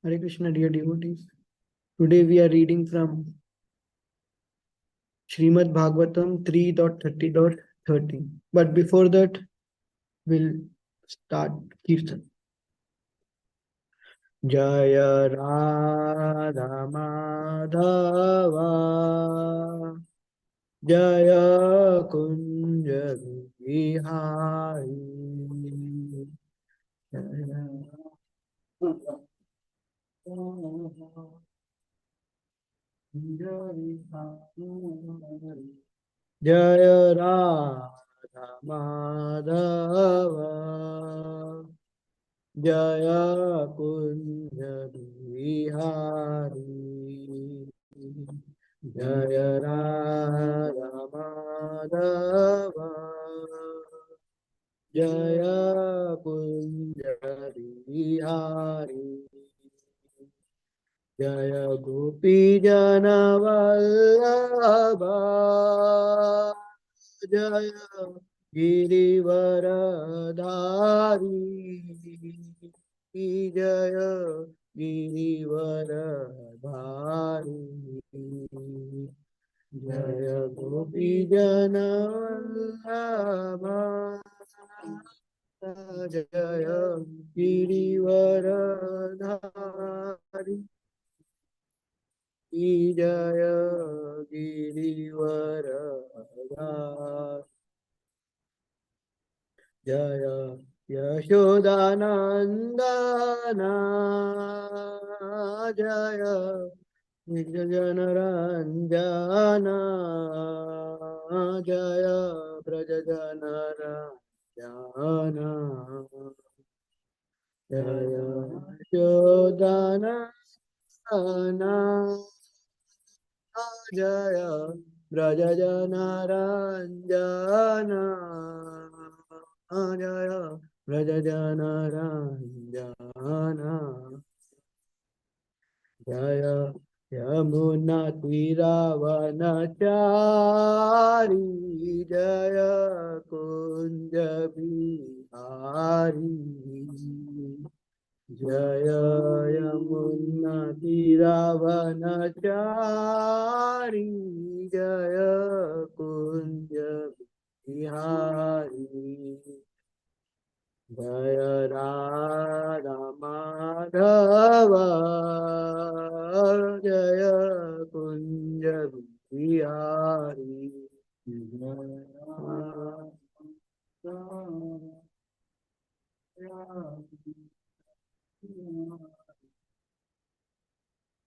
Hare Krishna, dear devotees. Today we are reading from Srimad Bhagavatam 3.30.30. But before that, we'll start Kirtan. Jaya Radha Madhava Jaya Kunja Vihari Jaya Jaya Radha Madhava Jaya Kunja Vihari Jaya Radha Madhava Jaya Kunja Vihari Jaya Gopi Jana Vallabha Jaya Girivaradhari Jaya Girivaradhari Jaya Gopi Jana Vallabha Jaya Girivaradhari Jaya Girivaradhari Jaya Yashodanandana Jaya Nijanaranjana Jaya Brajajanaranjana Jaya Yashodanandana Jaya Brajajanaranjana Jaya Brajajanaranjana Jaya Yamuna Tiravanachari Jaya Kunja Bihari Jaya Yamuna Tiravanachari Jaya Kunja Bihari Jaya Radha Madhava Jaya Kunja Bihari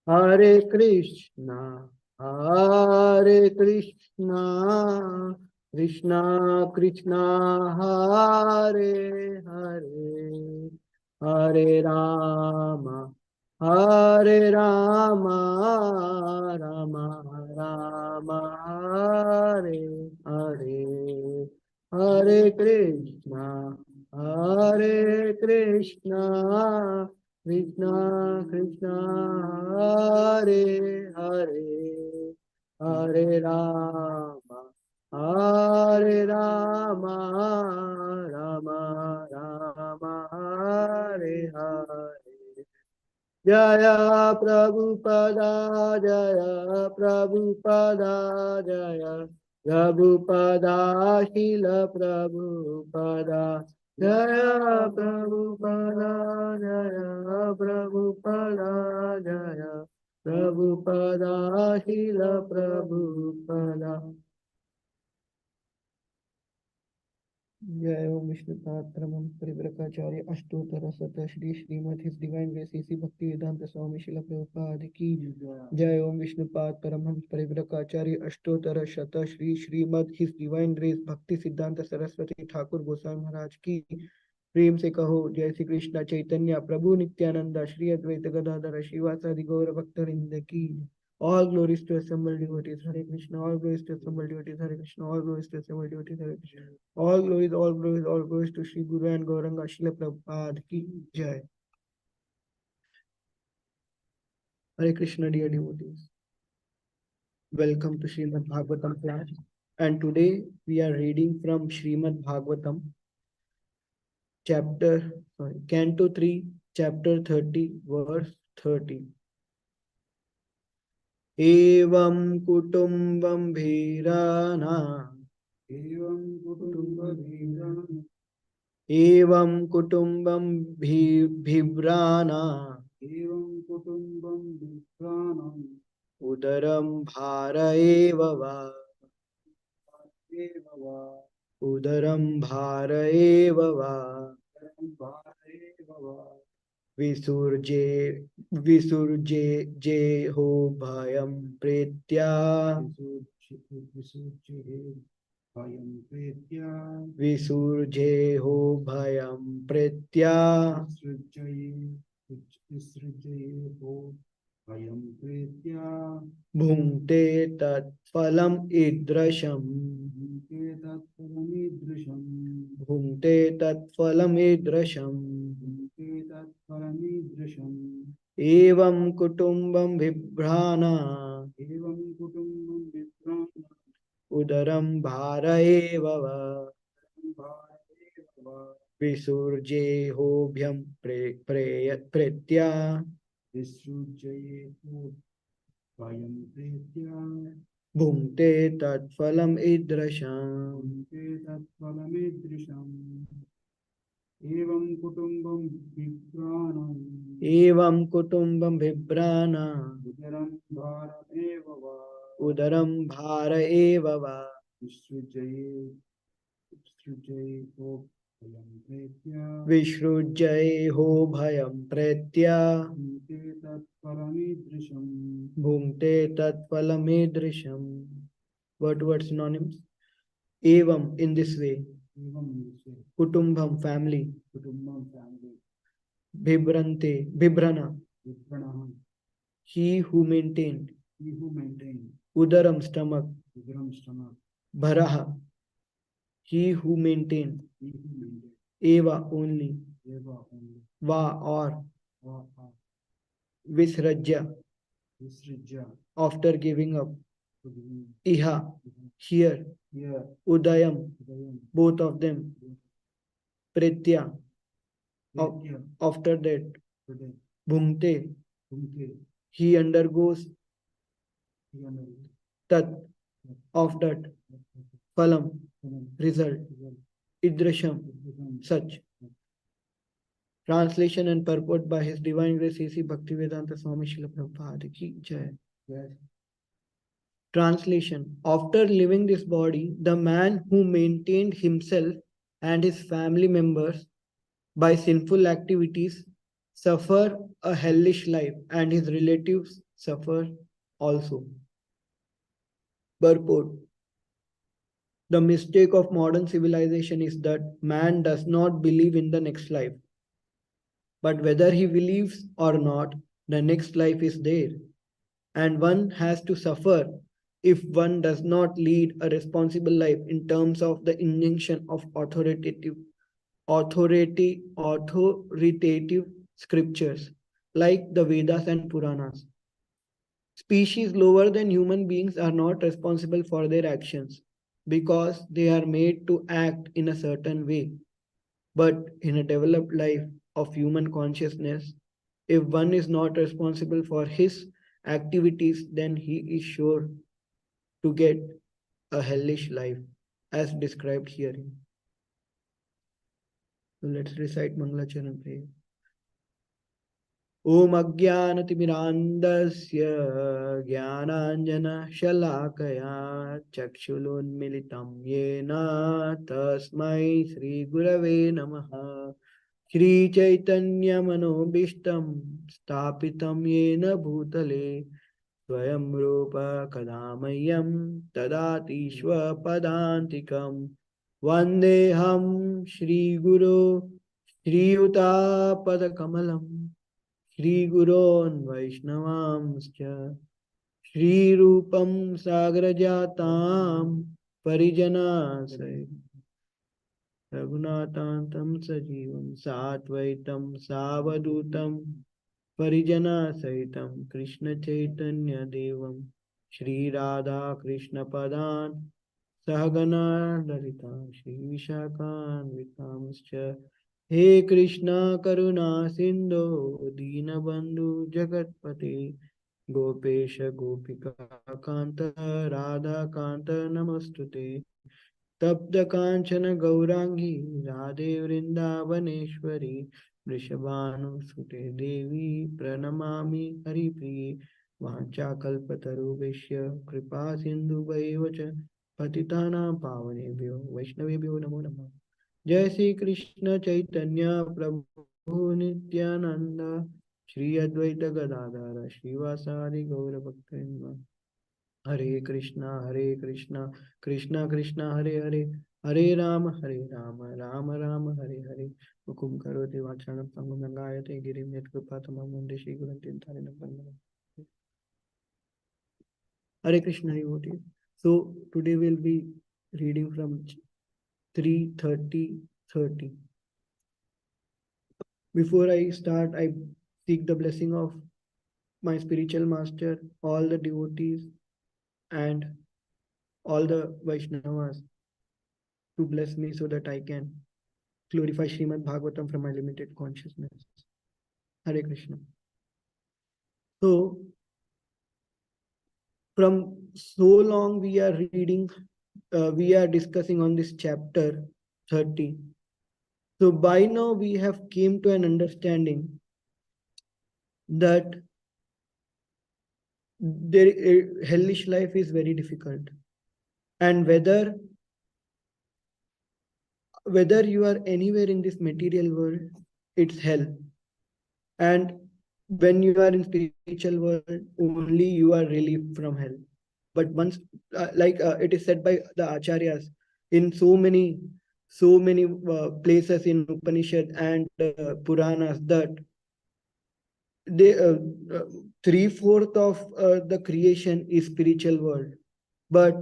Hare Krishna, Hare Krishna, Krishna Krishna, Hare Hare, Hare Rama, Hare Rama, Rama Rama, Hare Hare, Hare Krishna, Hare Krishna, Krishna Krishna, Hare Hare, Hare Rama, Hare Rama, Rama Rama, Hare Hare. Jaya Prabhupada, Jaya Prabhupada, Jaya Prabhupada, Shila Prabhupada, Jaya Prabhupada, Jaya Prabhupada, Jaya Prabhupada, Shila Prabhupada. जय ओम विष्णुपात्रमं परिव्रकाचार्य अष्टोत्तर शत Shri Shrimad his divine grace इसी भक्ति वेदांत स्वामी शिल प्रभुपाद की जय ओम विष्णुपाद परमहंस परिव्रकाचार्य अष्टोत्तर शत Shri Shrimad his divine grace Bhaktisiddhanta Saraswati Thakur Goswami महाराज की प्रेम से कहो जय श्री कृष्ण चैतन्य प्रभु नित्यानंद श्री अद्वैत गदाधर श्रीवासादि गौर भक्तवृंद की All glories to assembled devotees, Hare Krishna. All glories to assembled devotees, Hare Krishna. All glories to assembled devotees, Hare Krishna. All glories, all glories, all glories to Sri Guru and Gauranga Srila Prabhupada ki jai. Hare Krishna, dear devotees. Welcome to Srimad Bhagavatam class. And today we are reading from Srimad Bhagavatam, Canto 3, Chapter 30, verse 30. एवं कुटुम्बं भीराना एवं कुटुम्बवीरान् एवं कुटुम्बं भिभ्राना एवं कुटुम्बं विप्राणम् उदरं भार एव वा एव वा उदरं भार एव वा एव वा विसृजे विसृजे जे हो भयं प्रीत्या विसुच्ये भयं प्रेत्या विसृजे हो भयं प्रीत्या विसृजये हो भयं प्रेत्या भुङ्क्ते तत्फलम् ईदृशम् भुङ्क्ते तत्फलमीदृशम् भुङ्क्ते तत्फलमीदृशम् भुङ्क्ते तत्फलमीदृशम् एवं कुटुम्बं बिभ्राणा एवं कुटुम्बं विप्राण उदरं भार एव वा एव वा विसृजे होभ्यं प्रेत्या विसृजये हो भयं प्रेत्या भुङ्क्ते तत्फलम् ईदृशम् भुङ्क्ते तत्फलमीदृशम् एवं कुटुम्बं विप्राणम् एवं कुटुम्बं बिभ्राणा उदरं भारमेव वा उदरं भार एव वा विसृजये हो भयं प्रेत्या विसृज्य हो भयं प्रेत्या भुङ्क्ते तत्फलमीदृशम् भुङ्क्ते तत्फलमीदृशम्. What synonyms? Evam, in this way. एवं विषये Kutumbam, family. कुटुम्बं family Bhibrante, bhibrana, विप्रणः he who maintained. he who maintain Udaram, stomach. उदरं stomach Bharaha, he who maintained. he who maintain Eva, only. eva only Va, or. va Visrajya, visrijya after giving up. to be Iha, here. here Udayam, udayam both of them. Pritya, pritya after that. today Bhungte, bhunke he undergoes. yana Tat, of that. Phalam, result. Idrasham, such. Translation and purport by His Divine Grace A.C. Bhaktivedanta Swami Srila Prabhupada Ki Jai. yes Translation. After leaving this body, the man who maintained himself and his family members by sinful activities suffer a hellish life, and his relatives suffer also. Purport. The mistake of modern civilization is that man does not believe in the next life. But whether he believes or not, the next life is there, and one has to suffer if one does not lead a responsible life in terms of the injunction of authoritative scriptures like the Vedas and Puranas. Species lower than human beings are not responsible for their actions because they are made to act in a certain way. But in a developed life of human consciousness, if one is not responsible for his activities, then he is sure to get a hellish life as described herein. So let's recite Mangalacharan prayer. Om Ajnanatimirandasya Jnananjana Shalakaya Chakshulunmilitam Yena Tasmai Sri Gurave Namaha Shri Chaitanya Manobishtam Stapitam Yena Bhutale Swayam Rupa Kadamayyam Tadati Padantikam Vandeham Shri Guru Shri Uta Padakamalam Shri Gurun Vaishnavamscha Shri Rupam Sagrajatam Parijana Raghunathantam Sajivam Satvaitam Savadutam Parijana Sahitam Krishna Chaitanya Devam Shri Radha Krishna Padan Sahagana Lalita Shri Vishakan Vitamscha हे कृष्ण करुणा सिंधु दीनबंधु जगतपते गोपेश गोपिका कांत राधा कांत नमस्तुते तप्त कांचन गौरांगी राधे वृंदावनेश्वरी वृषभानुसुते देवी प्रणमामि हरिप्रिये वाञ्छाकल्पतरुभ्यश्च कृपा सिन्धुभ्यैव च पतितानां पावनेभ्यो वैष्णवेभ्यो नमो नमः। जय श्री कृष्ण चैतन्य प्रभु नित्यानंद श्री अद्वैत गदाधर श्रीवासादि गौर भक्तवृंद हरे कृष्णा कृष्णा कृष्णा हरे हरे हरे राम राम राम हरे हरे हुकुम करोति वाचालं पंगुं लंघयते गिरिं यत्कृपातमहं वन्दे श्रीगुरुं तीर्थारिणं Hare Krishna devotee. So today we'll be reading from 3:30:30. Before I start, I seek the blessing of my spiritual master, all the devotees, and all the Vaishnavas to bless me so that I can glorify Srimad Bhagavatam from my limited consciousness. Hare Krishna. So, from so long we are reading, we are discussing on this chapter 30. So by now we have came to an understanding that hellish life is very difficult, and whether you are anywhere in this material world, it's hell. And when you are in spiritual world, only you are relieved from hell. But once, it is said by the acharyas in so many places in Upanishad and Puranas that they uh, 3/4 of the creation is spiritual world, but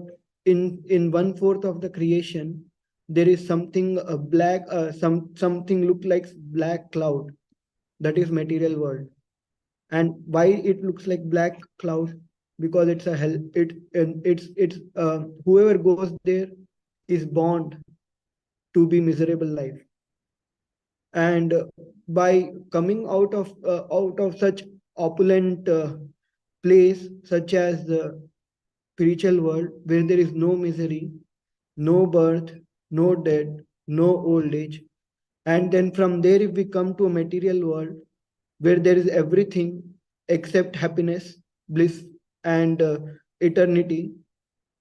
in 1/4 of the creation there is something black, something look like black cloud, that is material world. And why it looks like black cloud? Because it's a hell. It's whoever goes there is bound to be miserable life. And by coming out of such opulent place such as the spiritual world, where there is no misery, no birth, no death, no old age, and then from there if we come to a material world where there is everything except happiness, bliss, and eternity,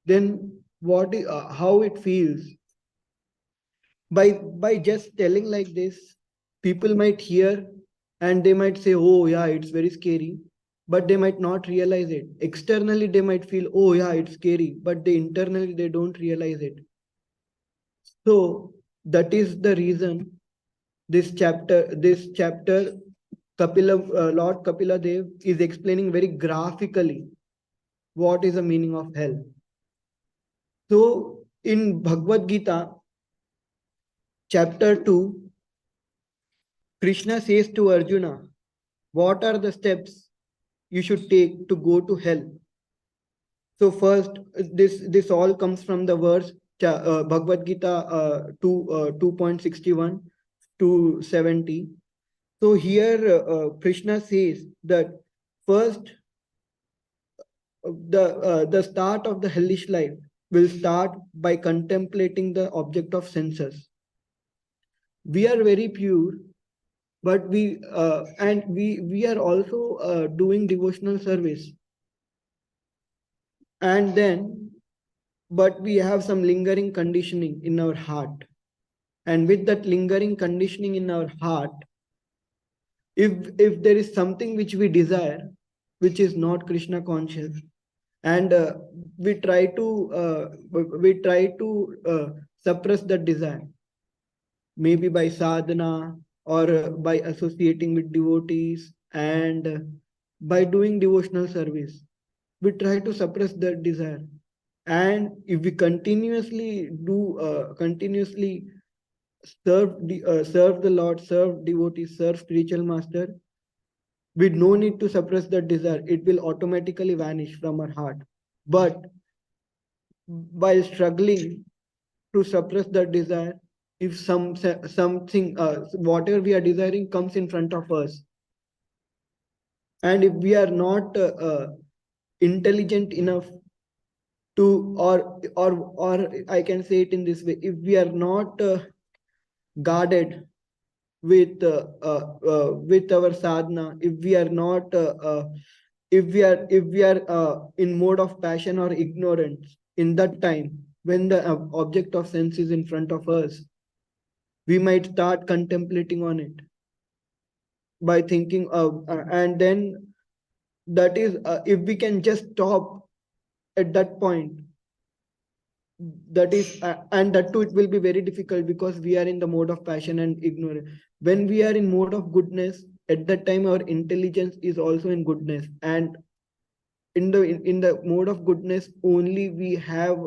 then how it feels. By just telling like this, people might hear and they might say, oh yeah, it's very scary, but they might not realize it. Externally they might feel, oh yeah, it's scary, but they internally they don't realize it. So that is the reason this chapter Lord Kapila Dev is explaining very graphically what is the meaning of hell. So in Bhagavad Gita chapter 2, Krishna says to Arjuna, what are the steps you should take to go to hell? So first, this all comes from the verse Bhagavad Gita 2.61 to 70. So here Krishna says that first, the start of the hellish life will start by contemplating the object of senses. We are very pure, but we are also doing devotional service, and then but we have some lingering conditioning in our heart, and with that lingering conditioning in our heart, if there is something which we desire which is not Krishna conscious, and we try to suppress that desire, maybe by sadhana or by associating with devotees, and by doing devotional service, we try to suppress that desire. And if we continuously serve the Lord, serve devotees, serve spiritual master, with no need to suppress that desire, it will automatically vanish from our heart. But while struggling to suppress that desire, if something whatever we are desiring comes in front of us, and if we are not intelligent enough to, or I can say it in this way, if we are not guarded with our sadhana, if we are not if we are in mode of passion or ignorance, in that time when the object of sense is in front of us, we might start contemplating on it by thinking of and then that is if we can just stop at that point, that is and that too it will be very difficult because we are in the mode of passion and ignorance. When we are in mode of goodness, at that time our intelligence is also in goodness, and in the mode of goodness only we have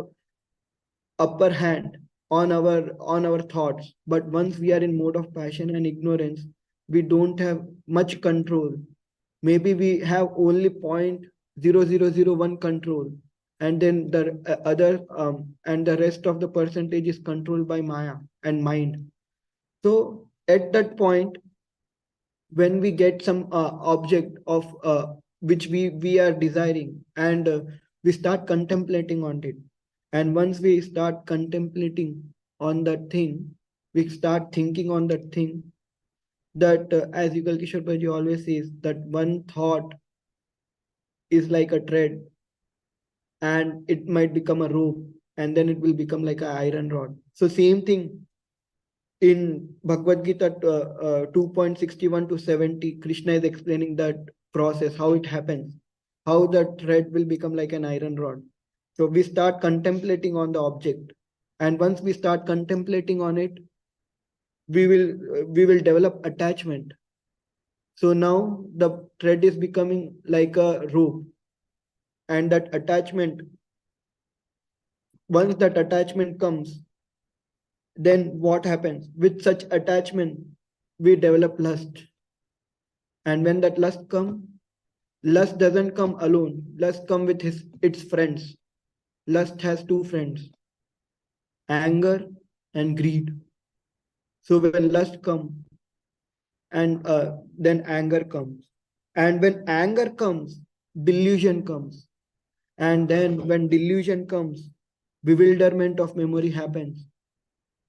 upper hand on our thoughts. But once we are in mode of passion and ignorance, we don't have much control. Maybe we have only 0.0001 control, and then the other and the rest of the percentage is controlled by maya and mind. So at that point, when we get some object of which we are desiring, and we start contemplating on it, and once we start contemplating on that thing, we start thinking on that thing, that as Yugal Kishore Bhaji always says, that one thought is like a thread, and it might become a rope, and then it will become like an iron rod. So same thing in Bhagavad Gita 2.61 to 70, Krishna is explaining that process, how it happens, how the thread will become like an iron rod. So we start contemplating on the object, and once we start contemplating on it, we will develop attachment. So now the thread is becoming like a rope, and that attachment, once that attachment comes, then what happens? With such attachment, we develop lust. And when that lust doesn't come alone. Lust come with its friends. Lust has two friends, anger and greed. So when lust comes, and then anger comes. And when anger comes, delusion comes. And then when delusion comes, bewilderment of memory happens.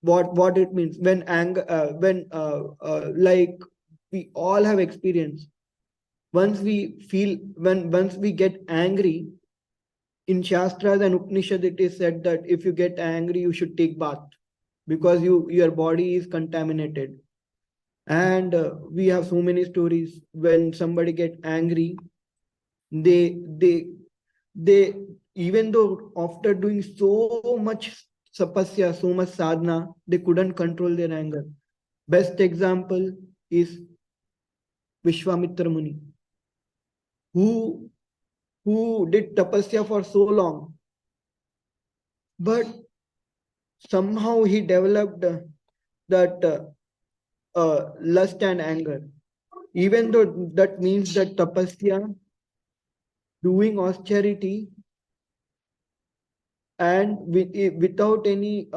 What it means? When anger, like we all have experience. Once we get angry, in Shastras and Upanishad, it is said that if you get angry, you should take bath because your body is contaminated. And we have so many stories when somebody get angry, they they they even though after doing so much sapasya, so much sadhana, they couldn't control their anger. Best example is Vishwamitra Muni, who did tapasya for so long, but somehow he developed that lust and anger. Even though that means that tapasya, doing austerity, and without any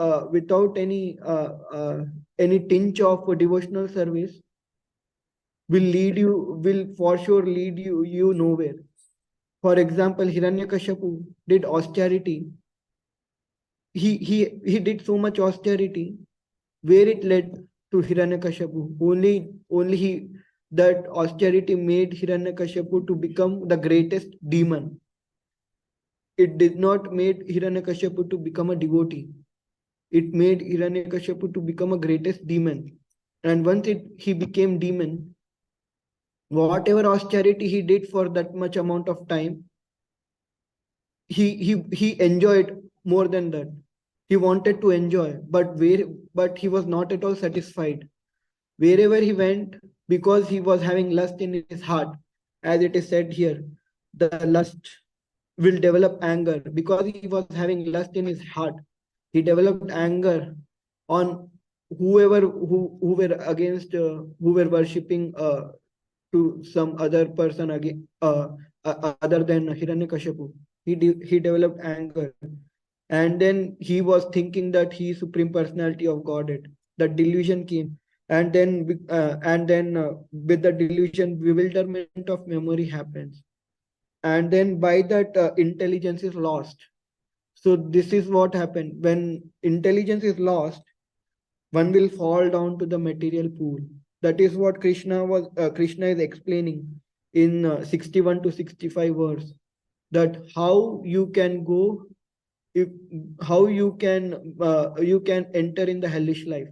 tinge of devotional service, will for sure lead you nowhere. For example, Hiranyakashipu did austerity. He did so much austerity, where it led to Hiranyakashipu. Only that austerity made Hiranyakashipu to become the greatest demon. It did not made Hiranyakashipu to become a devotee. It made Hiranyakashipu to become a greatest demon. And once he became demon, whatever austerity he did for that much amount of time, he enjoyed more than that. He wanted to enjoy, but he was not at all satisfied. Wherever he went, because he was having lust in his heart, as it is said here, the lust will develop anger. Because he was having lust in his heart, he developed anger on who were against who were worshipping to some other person again other than Hiranyakashipu. He developed anger, and then he was thinking that he is supreme personality of Godhead. the delusion came, and then with the delusion, bewilderment of memory happens, and then by that intelligence is lost. So this is what happened when intelligence is lost. One will fall down to the material pool. That is what Krishna is explaining in 61 to 65 verse, that how you can go, if how you can enter in the hellish life.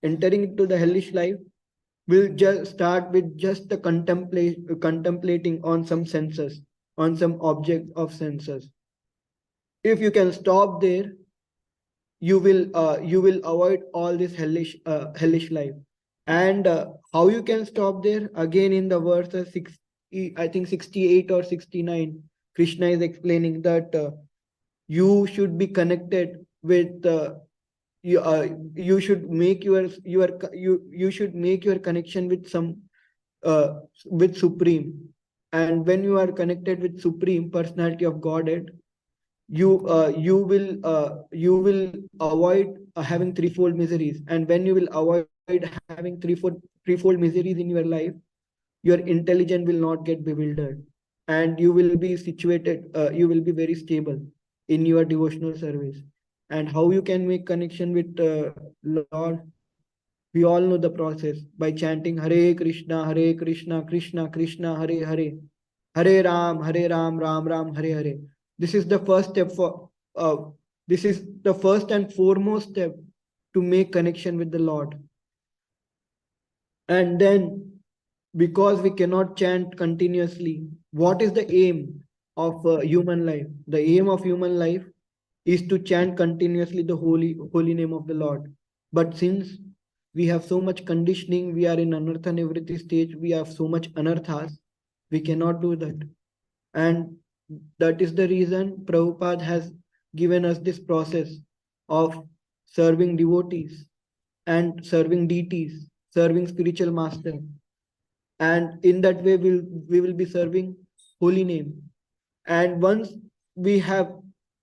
Entering into the hellish life will just start with just the contemplating on some senses, on some object of senses. If you can stop there, you will avoid all this hellish life. And how you can stop there? Again, in the verse 60, I think 68 or 69, Krishna is explaining that you should be connected with you should make you should make your connection with some uh, with supreme. And when you are connected with supreme personality of godhead, you will avoid having threefold miseries. And when you will avoid having threefold miseries in your life, your intelligence will not get bewildered, and you will be situated, you will be very stable in your devotional service. And how you can make connection with Lord? We all know the process by chanting Hare Krishna, Krishna Krishna, Hare Hare, Hare Ram, Ram Ram, Hare Hare. This is the first step for this is the first and foremost step to make connection with the Lord. And then, because we cannot chant continuously, what is the aim of human life? The aim of human life is to chant continuously the holy name of the Lord. But since we have so much conditioning, we are in anartha nivritti stage, we have so much anarthas, we cannot do that. And that is the reason Prabhupada has given us this process of serving devotees and serving deities, serving spiritual master. And in that way, we will be serving holy name. And once we have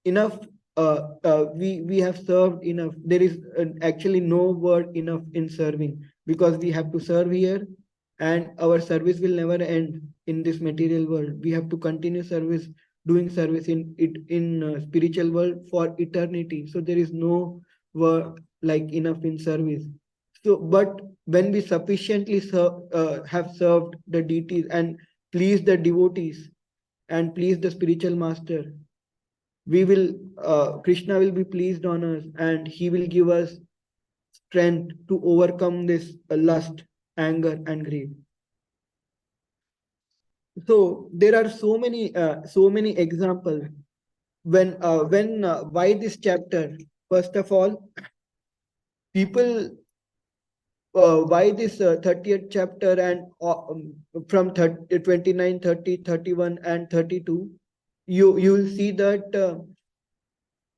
enough, we have served enough. There is actually no word enough in serving, because we have to serve here, and our service will never end in this material world. We have to continue service, doing service in spiritual world for eternity. So there is no word like enough in service. So, but when we sufficiently have served the deities and please the devotees and please the spiritual master, we will Krishna will be pleased on us, and he will give us strength to overcome this lust, anger, and greed. So there are so many examples when why this chapter. First of all, people, why this 30th chapter, and from 30, 29, 30, 31, and 32, you will see that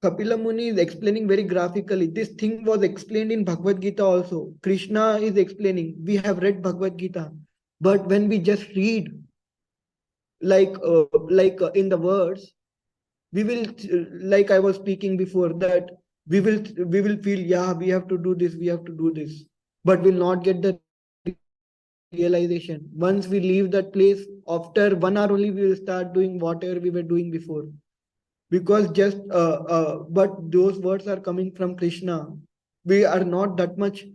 Kapila Muni is explaining very graphically. This thing was explained in Bhagavad Gita also. Krishna is explaining. We have read Bhagavad Gita, but when we just read in the words, we will like I was speaking before, that we will feel, yeah, we have to do this, we have to do this, but will not get the realization. Once we leave that place, after 1 hour only, we will start doing whatever we were doing before. Because just but those words are coming from Krishna. We are not that much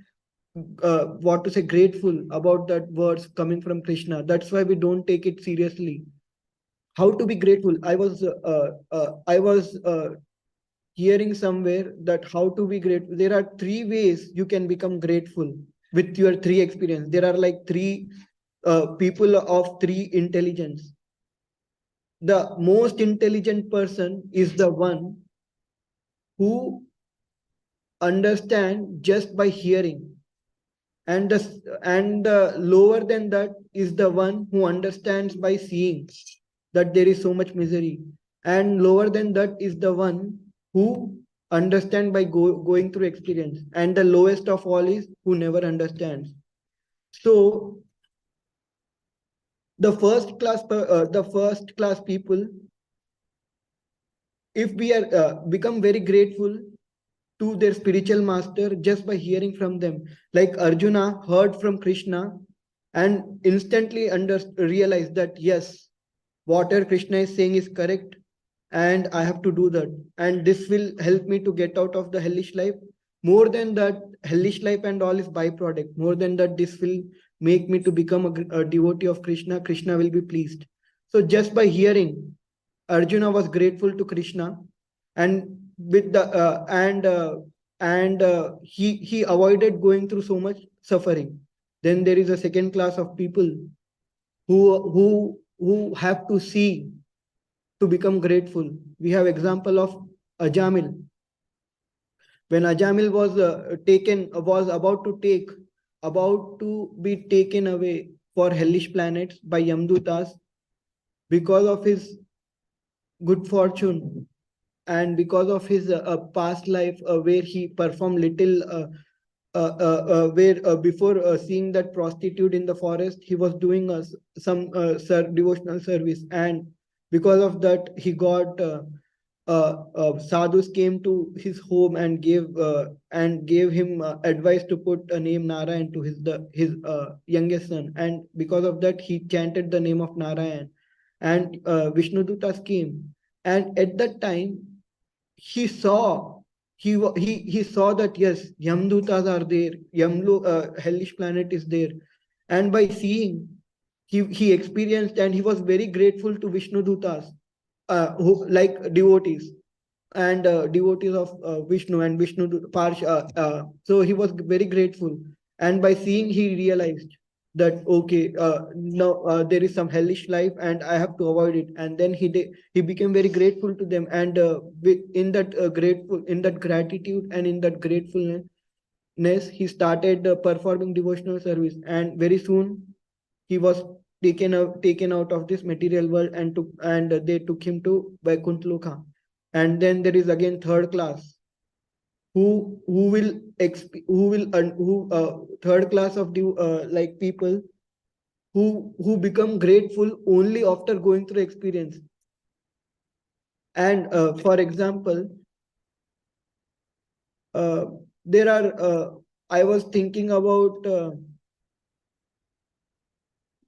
what to say grateful about that words coming from Krishna. That's why we don't take it seriously. How to be grateful? I was hearing somewhere that how to be grateful. There are three ways you can become grateful with your three experience. There are like three people of three intelligence. The most intelligent person is the one who understand just by hearing, and lower than that is the one who understands by seeing that there is so much misery, and lower than that is the one who understand by going through experience, and the lowest of all is who never understands. So the first class people, if we are become very grateful to their spiritual master just by hearing from them. Like Arjuna heard from Krishna and instantly realized that yes, whatever Krishna is saying is correct, and I have to do that. And this will help me to get out of the hellish life. More than that, hellish life and all is byproduct. More than that, this will make me to become a devotee of Krishna. Krishna will be pleased. So just by hearing, Arjuna was grateful to Krishna, and with the he avoided going through so much suffering. Then there is a second class of people who have to see to become grateful. We have example of Ajamil. When Ajamil was about to be taken away for hellish planets by Yamdutas because of his good fortune and because of his past life where he performed little where before seeing that prostitute in the forest, he was doing some devotional service, and because of that he got sadhus came to his home and gave him advice to put a name Narayan to his youngest son, and because of that he chanted the name of Narayan, and Vishnudutas came, and at that time he saw he saw that yes, Yamdutas are there, hellish planet is there, and by seeing he experienced, and he was very grateful to Vishnudutas, who like devotees and devotees of Vishnu and Vishnu Parsha. So he was very grateful, and by seeing he realized that okay, no, there is some hellish life and I have to avoid it. And then he became very grateful to them, and in that gratitude and in that gratefulness, he started performing devotional service, and very soon he was taken out of this material world, and they took him to Vaikuntha Loka. And then there is again third class who will third class of like people who become grateful only after going through experience. And for example, uh, there are I was thinking about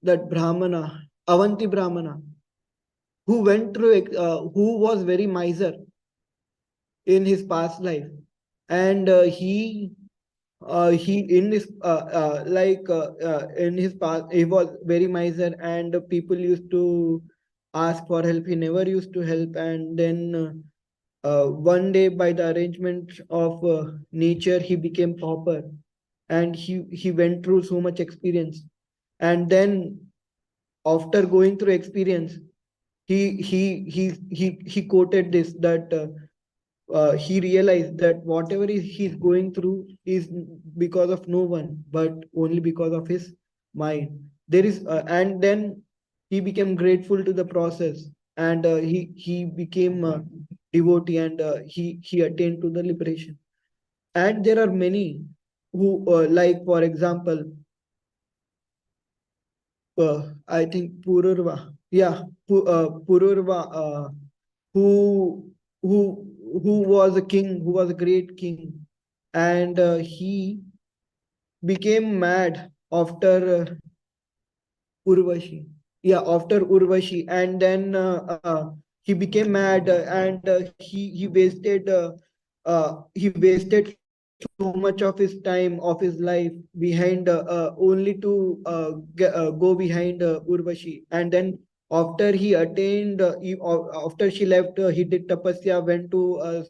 that Brahmana, Avanti Brahmana, who went through who was very miser in his past life, and he in his in his past he was very miser, and people used to ask for help, he never used to help. And then one day, by the arrangement of nature, he became pauper, and he went through so much experience. And then after going through experience, he quoted this, that he realized that whatever he's going through is because of no one, but only because of his mind. There is, and then he became grateful to the process, and he became a devotee, and he attained to the liberation. And there are many who, like for example, I think Pururva, yeah, Pururva, who who was a king, who was a great king, and he became mad after Urvashi. Yeah, after Urvashi, and then he became mad, and he wasted so much of his time, of his life behind only to go behind Urvashi. And then after he attained, after she left, he did tapasya, went to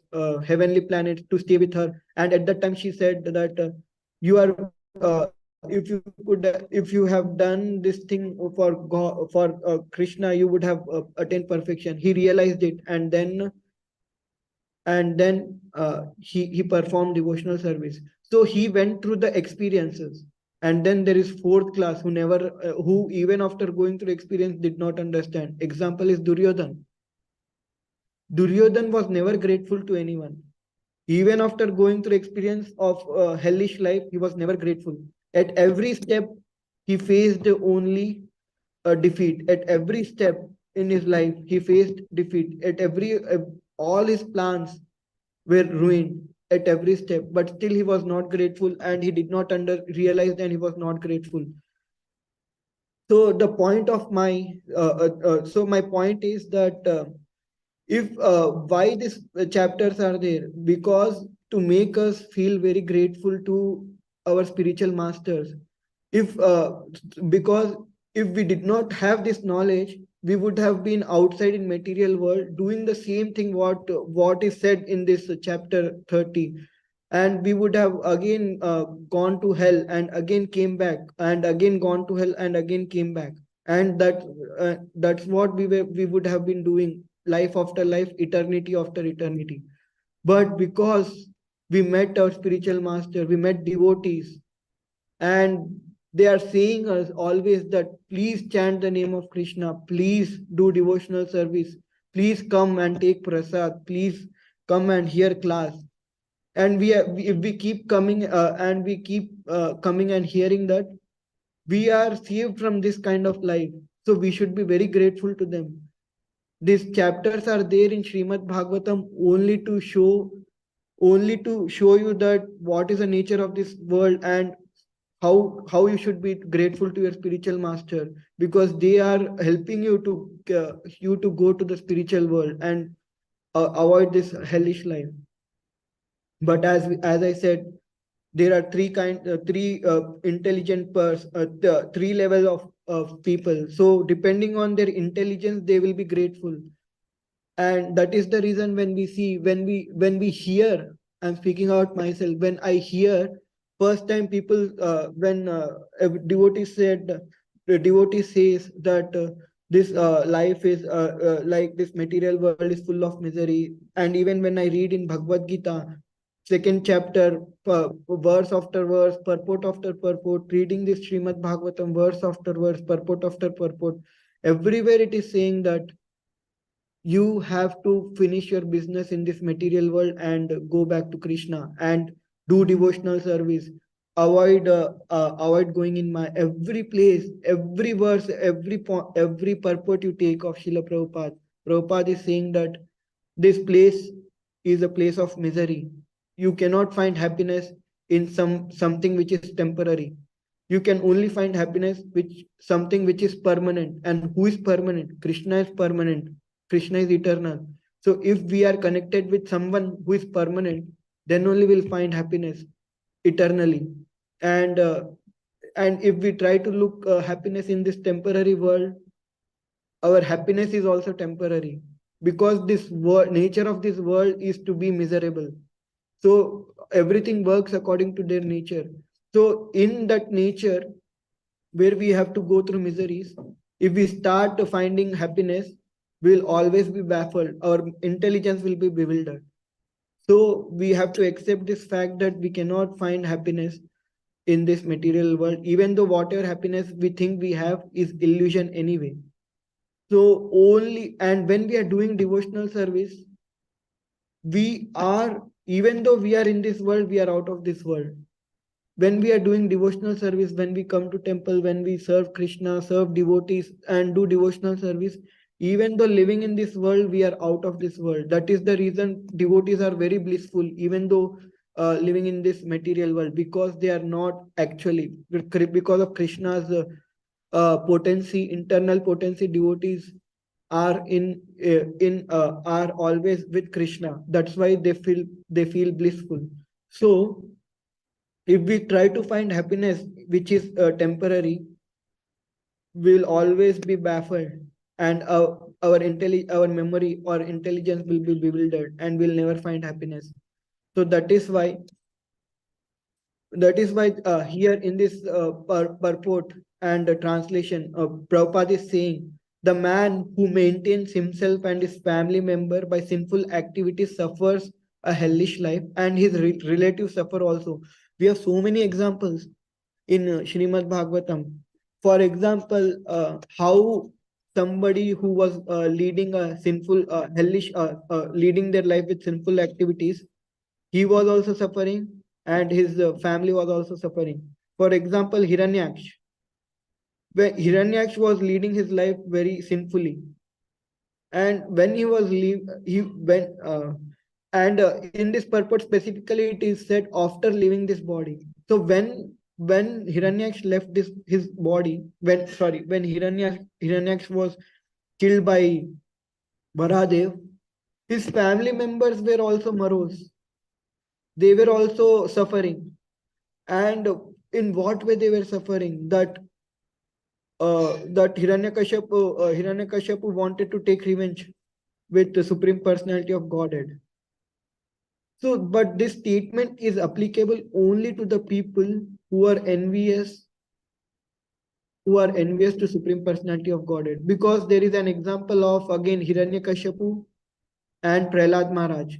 heavenly planets to stay with her. And at that time, she said that you are if you have done this thing for God, for Krishna, you would have attained perfection. He realized it, and then he performed devotional service. So he went through the experiences. And then there is fourth class who never who even after going through experience did not understand. Example is Duryodhan was never grateful to anyone. Even after going through experience of hellish life, he was never grateful. At every step, he faced only a defeat. At every step in his life, he faced defeat. At every all his plans were ruined. at every step, but still he was not grateful, and he did not realize, and he was not grateful. So the point of my so my point is that if why these chapters are there, because to make us feel very grateful to our spiritual masters. If because if we did not have this knowledge, we would have been outside in material world doing the same thing what is said in this chapter 30, and we would have again gone to hell, and again came back, and again gone to hell, and again came back. And that's what we would have been doing, life after life, eternity after eternity. But because we met our spiritual master, we met devotees, and they are saying us always that please chant the name of Krishna, please do devotional service, please come and take prasad, please come and hear class. And if we keep coming and we keep coming and hearing that, we are saved from this kind of life. So we should be very grateful to them. These chapters are there in Srimad Bhagavatam only to show you that what is the nature of this world, and how you should be grateful to your spiritual master, because they are helping you to go to the spiritual world and avoid this hellish life. But as I said, there are three intelligent three levels of people. So depending on their intelligence, they will be grateful. And that is the reason when we see, when we hear, I'm speaking out myself, when I hear first time people, when a devotee said, the devotee says that this life is like this material world is full of misery. And even when I read in Bhagavad Gita, second chapter, verse after verse, purport after purport, reading this Srimad Bhagavatam, verse after verse, purport after purport, everywhere it is saying that you have to finish your business in this material world and go back to Krishna and do devotional service. Avoid going in my every place, every verse, every purport you take of Srila Prabhupada. Prabhupada is saying that this place is a place of misery. You cannot find happiness in something which is temporary. You can only find happiness which something which is permanent. And who is permanent? Krishna is permanent. Krishna is eternal. So if we are connected with someone who is permanent, then only we'll find happiness eternally. And if we try to look happiness in this temporary world, our happiness is also temporary, because this nature of this world is to be miserable. So everything works according to their nature. So in that nature, where we have to go through miseries, if we start finding happiness, we'll always be baffled. Our intelligence will be bewildered. So we have to accept this fact that we cannot find happiness in this material world, even though whatever happiness we think we have is illusion anyway. So only, and when we are doing devotional service, we are, even though we are in this world, we are out of this world. When we are doing devotional service, when we come to temple, when we serve Krishna, serve devotees, and do devotional service, even though living in this world, we are out of this world. That is the reason devotees are very blissful, even though living in this material world, because they are not actually, because of Krishna's potency, internal potency, devotees are are always with Krishna. That's why they feel blissful. So if we try to find happiness which is temporary, we'll always be baffled, and our memory or intelligence will be bewildered, and we'll never find happiness. So that is why here in this purport and translation, Prabhupada is saying, the man who maintains himself and his family member by sinful activities suffers a hellish life, and his relatives suffer also. We have so many examples in Srimad Bhagavatam. For example, how somebody who was leading a sinful, leading their life with sinful activities, he was also suffering, and his family was also suffering. For example, Hiranyaksh. When Hiranyaksh was leading his life very sinfully, and when he was leave, he when And in this purport specifically, it is said after leaving this body. So when Hiranyaksha left this his body, when Hiranyaksha was killed by Varadev, his family members were also morose. They were also suffering. And in what way they were suffering? That Hiranyakashipu wanted to take revenge with the Supreme Personality of Godhead. So, but this statement is applicable only to the people who are envious to Supreme Personality of Godhead. Because there is an example of again Hiranyakashipu and Prahlad Maharaj.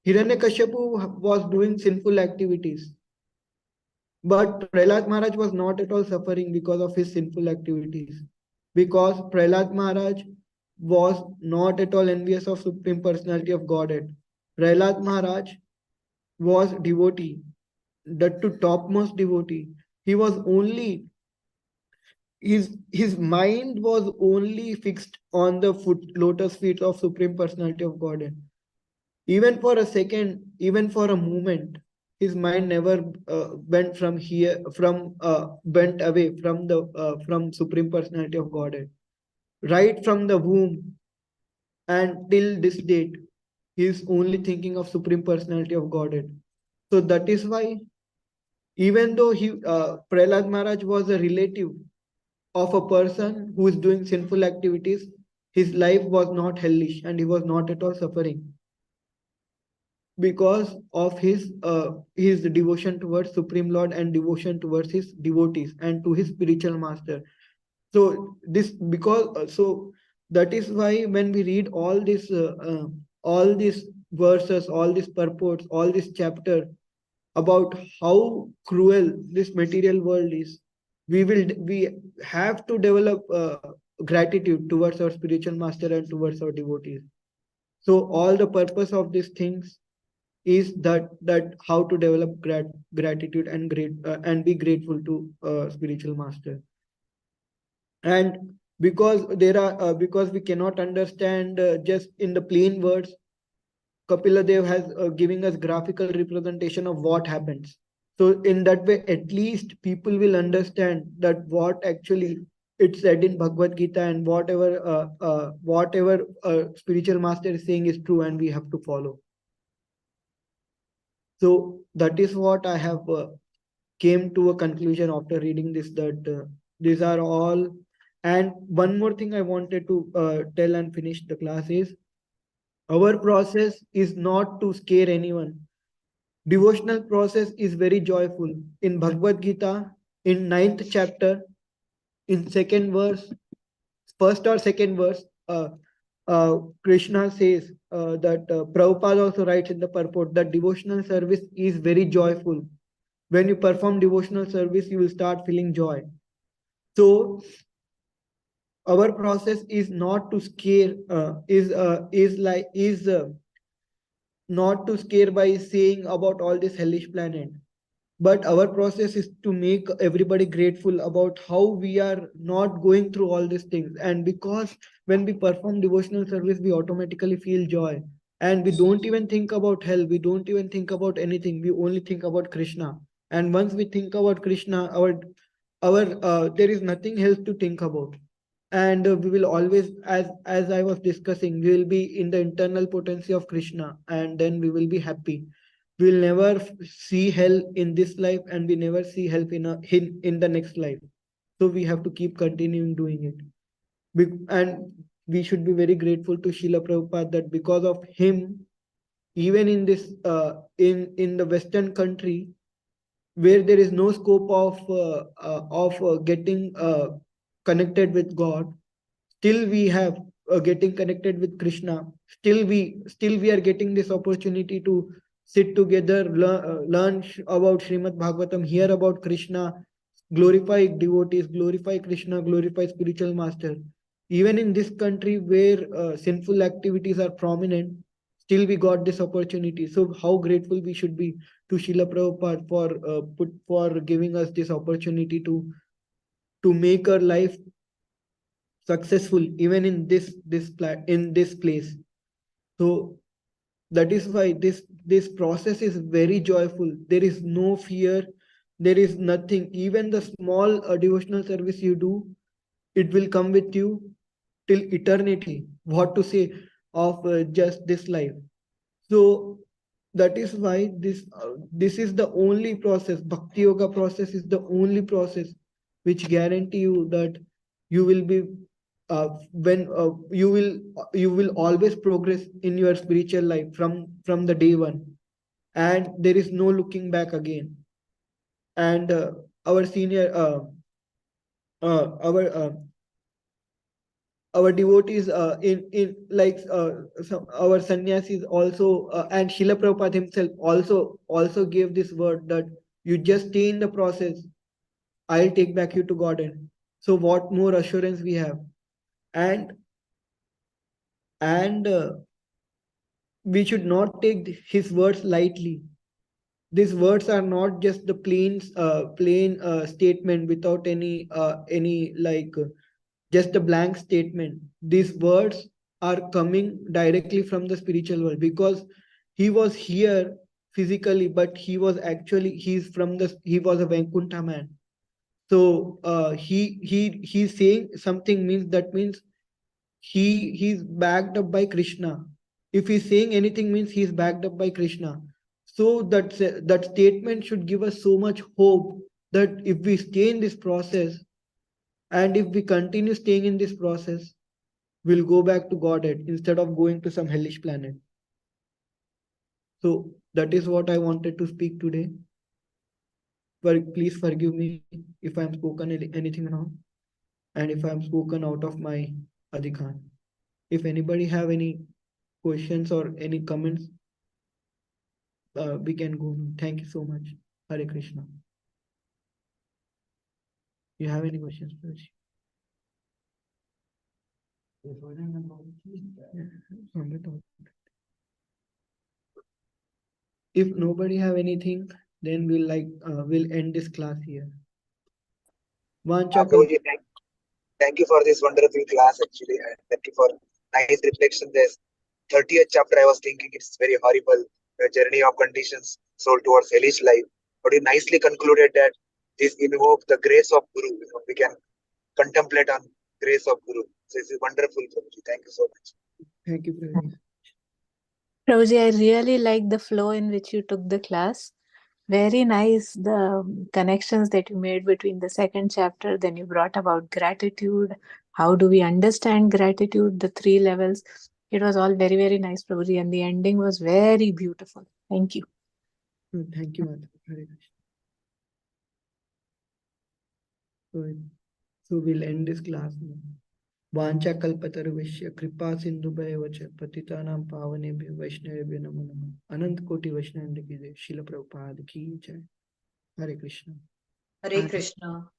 Hiranyakashipu was doing sinful activities, but Prahlad Maharaj was not at all suffering because of his sinful activities. Because Prahlad Maharaj was not at all envious of Supreme Personality of Godhead. Prahlad Maharaj was devotee, that to topmost devotee. He was only his mind was only fixed on the lotus feet of Supreme Personality of Godhead. Even for a second, even for a moment, his mind never went away from Supreme Personality of Godhead. Right from the womb and till this date, he is only thinking of Supreme Personality of Godhead. So that is why, even though Prahlad Maharaj was a relative of a person who is doing sinful activities, his life was not hellish and he was not at all suffering because of his devotion towards Supreme Lord and devotion towards his devotees and to his spiritual master. So this because so that is why when we read all these verses, all these purports, all this chapter about how cruel this material world is, we have to develop gratitude towards our spiritual master and towards our devotees. So all the purpose of these things is that how to develop gratitude and be grateful to spiritual master. And because we cannot understand just in the plain words, Kapila Dev has giving us graphical representation of what happens. So in that way, at least people will understand that what actually it's said in Bhagavad Gita and whatever spiritual master is saying is true and we have to follow. So that is what I have came to a conclusion after reading this, that these are all. And one more thing I wanted to tell and finish the class is our process is not to scare anyone. Devotional process is very joyful. In Bhagavad Gita, in 9th chapter, in second verse, first or second verse, Krishna says that Prabhupada also writes in the purport that devotional service is very joyful. When you perform devotional service, you will start feeling joy. So our process is not to scare, not to scare by saying about all this hellish planet, but our process is to make everybody grateful about how we are not going through all these things. And because when we perform devotional service, we automatically feel joy, and we don't even think about hell, we don't even think about anything, we only think about Krishna. And once we think about Krishna, our there is nothing else to think about. And we will always, as I was discussing, we will be in the internal potency of Krishna, and then we will be happy. We'll never see hell in this life, and we never see hell in the next life. So we have to keep continuing doing it. And we should be very grateful to Srila Prabhupada that because of him, even in this in the Western country, where there is no scope of getting connected with God, still we have getting connected with Krishna. Still we are getting this opportunity to sit together, learn about Srimad Bhagavatam, hear about Krishna, glorify devotees, glorify Krishna, glorify spiritual master. Even in this country where sinful activities are prominent, still we got this opportunity. So how grateful we should be to Srila Prabhupada for giving us this opportunity to make our life successful even in this place. So That is why this process is very joyful. There is no fear. There is nothing. Even the small devotional service you do, it will come with you till eternity. What to say of just this life? So that is why this is the only process. Bhakti yoga process is the only process which guarantee you that you will be when you will always progress in your spiritual life from the day one, and there is no looking back again. And our senior our devotees in like our sannyasis also and Srila Prabhupada himself also gave this word that you just stay in the process, I'll take back you to Godhead. So what more assurance we have? And and we should not take his words lightly. These words are not just the plain statement without any like just a blank statement. These words are coming directly from the spiritual world, because he was here physically, but he was a Vaikuntha man. So he's saying something, means that means he's backed up by Krishna. If he's saying anything, means he's backed up by Krishna. So that statement should give us so much hope that if we stay in this process, and if we continue staying in this process, we'll go back to Godhead instead of going to some hellish planet. So that is what I wanted to speak today. Please forgive me if I'm spoken anything wrong, and if I'm spoken out of my adhikar. If anybody have any questions or any comments, we can go. Thank you so much. Hare Krishna. You have any questions, Prabhuji? If nobody have anything, then we'll end this class here. Vanchakal. Prabhuji, thank you for this wonderful class actually, and thank you for nice reflection. This 30th chapter, I was thinking it's very horrible, the journey of conditions soul towards hellish life. But you nicely concluded that this invoke the grace of Guru. We can contemplate on grace of Guru. So this is wonderful, Prabhuji. Thank you so much. Thank you, Prabhuji. Prabhuji, I really like the flow in which you took the class. Very nice, the connections that you made between the second chapter. Then you brought about gratitude. How do we understand gratitude? The 3 levels. It was all very, very nice, Prabhuji. And the ending was very beautiful. Thank you. Thank you, Mata. Hare Krishna. So we'll end this class now. वांछा कल्पतरुभ्यश्च कृपा सिन्धुभ्येव च पतितानां पावनेभ्यो वैष्णवेभ्यो नमो नमः। अनंत कोटि वैष्णव की जय। श्रील प्रभुपाद की जय। हरे कृष्ण। Hare Krishna.